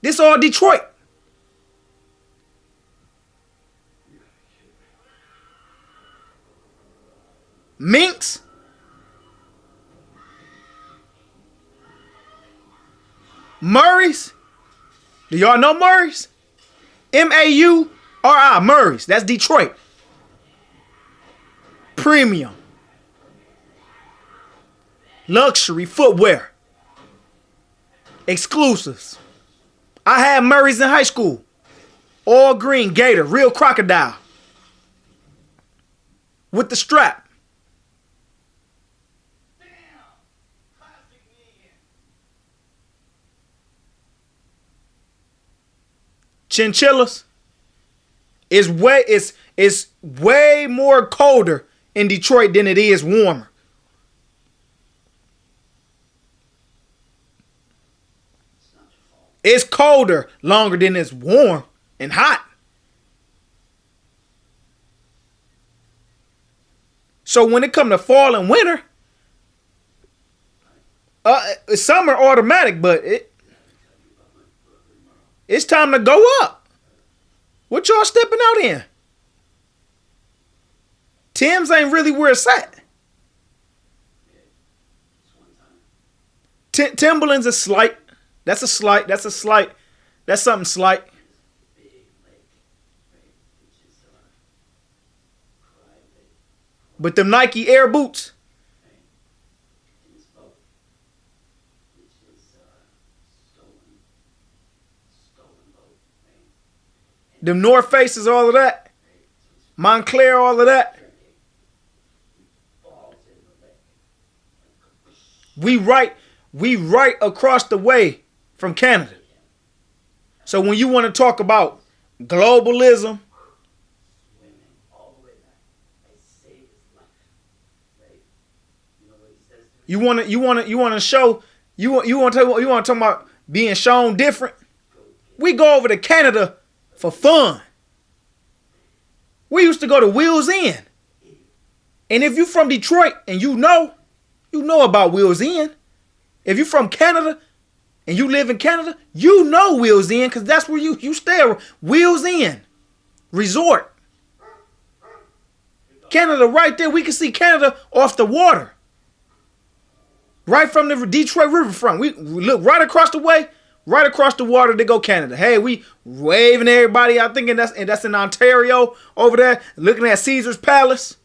This all Detroit. Minks. Murray's. Do y'all know Murray's? M-A-U-R-I. Murray's. That's Detroit. Premium. Luxury footwear. Exclusives. I had Murray's in high school. All green gator. Real crocodile. With the strap. Chinchillas is way more colder in Detroit than it is warmer. It's colder longer than it's warm and hot. So when it comes to fall and winter, summer automatic, but it's time to go up. What y'all stepping out in? Tim's ain't really where it's at. Timberland's a slight. That's a slight. That's a slight. That's something slight. But them Nike Air boots. Them North Faces, all of that. Montclair, all of that. We right across the way from Canada. So when you want to talk about globalism, you want to show you want to talk about being shown different. We go over to Canada for fun. We used to go to Wheels Inn. And if you're from Detroit and you know about Wheels Inn. If you're from Canada and you live in Canada, you know Wheels Inn because that's where you stay. Wheels Inn Resort. Canada right there. We can see Canada off the water. Right from the Detroit riverfront. We look right across the way. Right across the water to go Canada. Hey, we waving everybody out thinking that's in Ontario over there, looking at Caesar's Palace.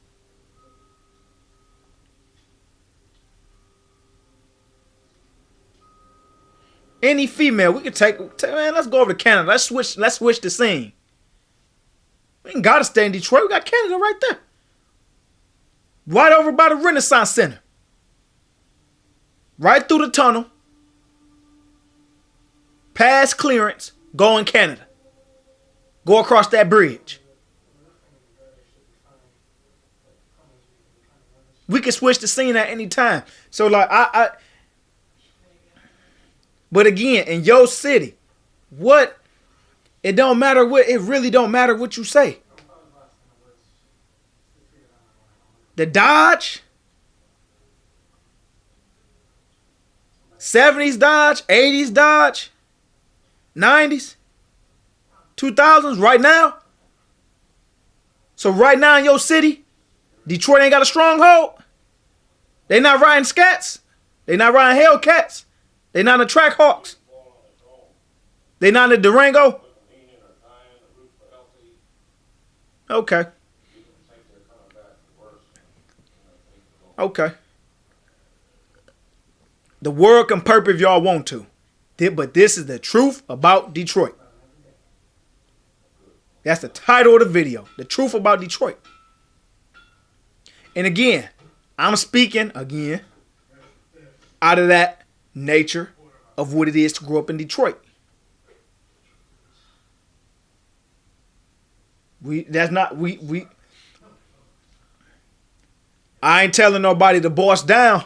Any female, we could take man, let's go over to Canada. Let's switch the scene. We ain't gotta stay in Detroit. We got Canada right there. Right over by the Renaissance Center. Right through the tunnel. Past clearance, go in Canada. Go across that bridge. We can switch the scene at any time. So like but again, in your city, it don't matter what, it really don't matter what you say. The Dodge, 70s Dodge, 80s Dodge, 90s, 2000s, right now. So right now in your city, Detroit ain't got a stronghold. They not riding Scats. They not riding Hellcats. They not in the Trackhawks. They not in the Durango. Okay. Okay. The world can perp if y'all want to. But this is the truth about Detroit. That's the title of the video. The truth about Detroit. And again, I'm speaking again out of that nature of what it is to grow up in Detroit. I ain't telling nobody to boss down,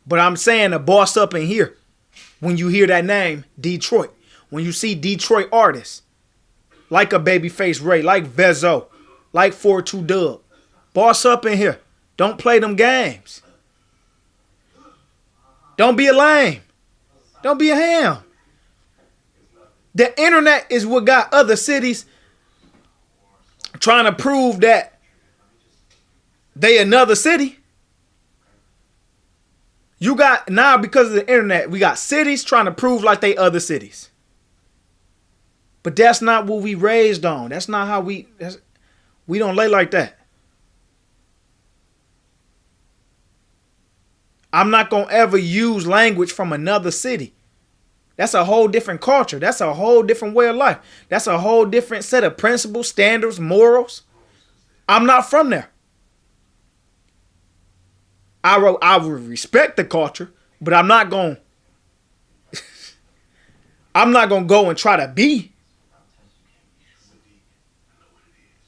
but I'm saying to boss up in here. When you hear that name, Detroit. When you see Detroit artists, like a Babyface Ray, like Vezzo, like 42 Dub, boss up in here. Don't play them games. Don't be a lame. Don't be a ham. The internet is what got other cities trying to prove that they another city. You got now, because of the internet, we got cities trying to prove like they other cities. But that's not what we raised on. That's not how we don't lay like that. I'm not going to ever use language from another city. That's a whole different culture. That's a whole different way of life. That's a whole different set of principles, standards, morals. I'm not from there. I will respect the culture, but I'm not going to go and try to be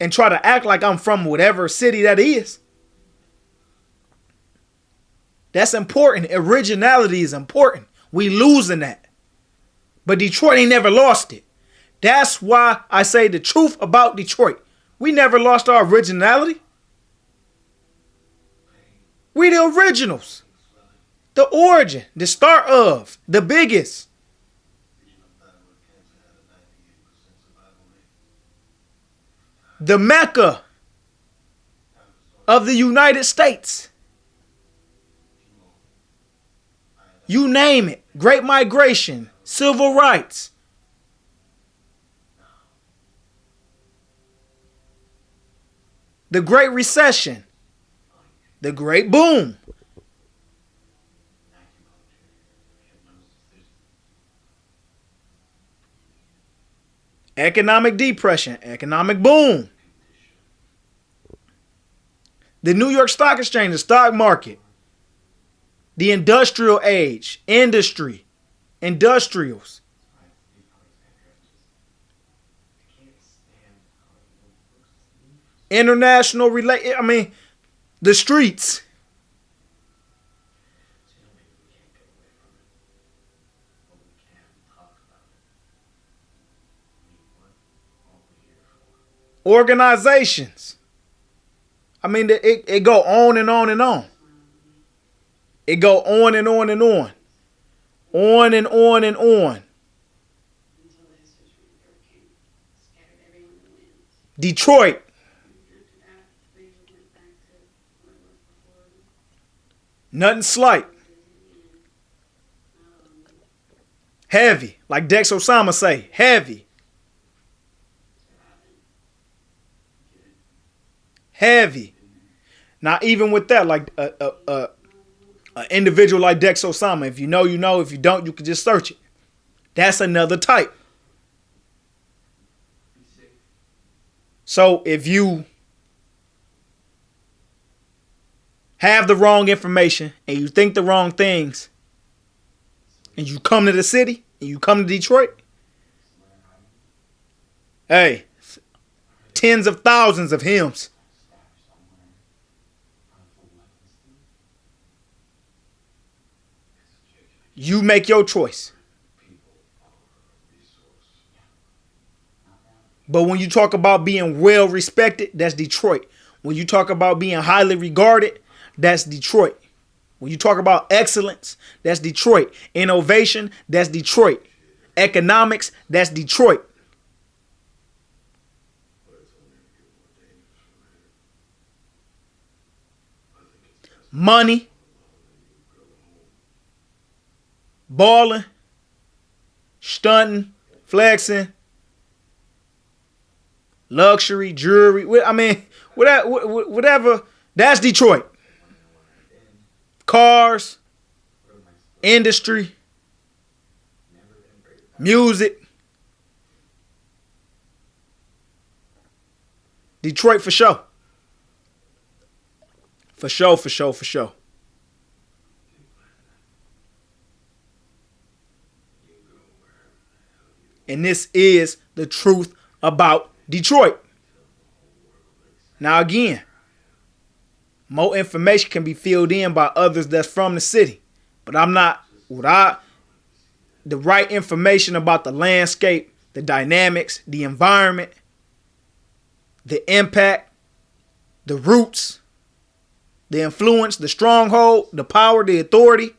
and try to act like I'm from whatever city that is. That's important. Originality is important. We losing that. But Detroit ain't never lost it. That's why I say the truth about Detroit. We never lost our originality. We the originals. The origin. The start of. The biggest. The Mecca of the United States. You name it. Great Migration. Civil rights. The Great Recession. The Great Boom. Economic depression. Economic boom. The New York Stock Exchange, the stock market. The industrial age. Industry. Industrials. International the streets. Organizations. It go on and on and on. It go on and on and on. On and on and on. Detroit. Nothing slight. Heavy. Like Dex Osama say. Heavy. Heavy. Now even with that, like an individual like Dex Osama, if you know, you know. If you don't, you can just search it. That's another type. So if you have the wrong information and you think the wrong things and you come to the city and you come to Detroit, hey, tens of thousands of hymns. You make your choice. But when you talk about being well respected, that's Detroit. When you talk about being highly regarded, that's Detroit. When you talk about excellence, that's Detroit. Innovation, that's Detroit. Economics, that's Detroit. Money, balling, stunting, flexing, luxury, jewelry. Whatever. That's Detroit. Cars, industry, music. Detroit for sure. For sure, for sure, for sure. And this is the truth about Detroit. Now again, more information can be filled in by others that's from the city. But I'm not, the right information about the landscape, the dynamics, the environment, the impact, the roots, the influence, the stronghold, the power, the authority,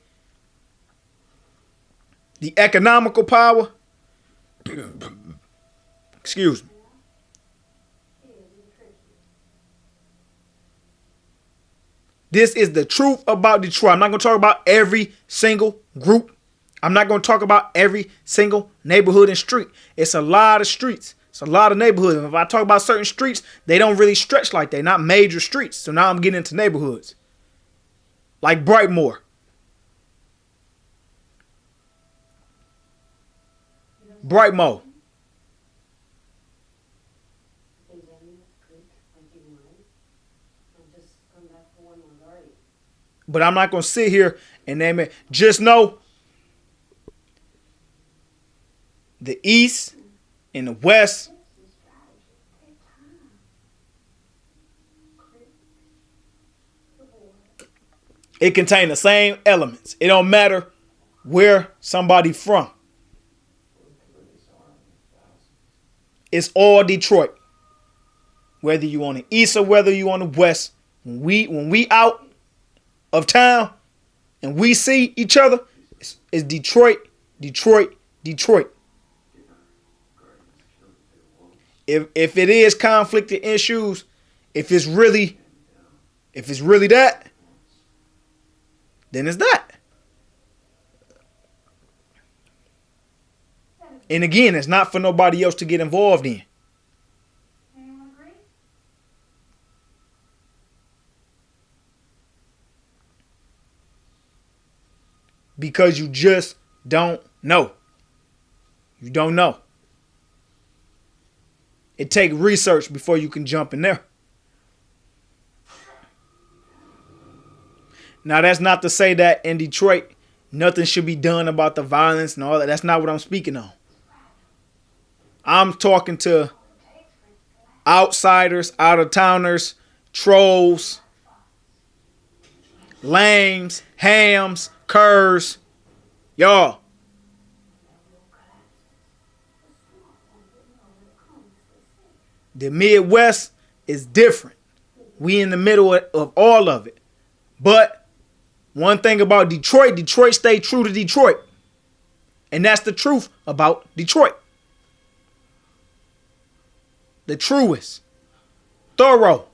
the economical power. Excuse me. This is the truth about Detroit. I'm not going to talk about every single group. I'm not going to talk about every single neighborhood and street. It's a lot of streets. It's a lot of neighborhoods. And if I talk about certain streets, they don't really stretch like that. Not major streets. So now I'm getting into neighborhoods. Like Brightmoor. Brightmoor. But I'm not going to sit here and name it. Just know the East and the West, it contain the same elements. It don't matter where somebody from. It's all Detroit. Whether you on the East or whether you on the West, when we out of town and we see each other, it's Detroit, Detroit, Detroit. If it is conflict and issues, if it's really that, then it's that. And again, it's not for nobody else to get involved in. Because you just don't know. You don't know. It takes research before you can jump in there. Now, that's not to say that in Detroit, nothing should be done about the violence and all that. That's not what I'm speaking on. I'm talking to outsiders, out-of-towners, trolls, lames, hams, curs, y'all. The Midwest is different. We in the middle of all of it. But one thing about Detroit, Detroit stay true to Detroit. And that's the truth about Detroit. The truest, thorough,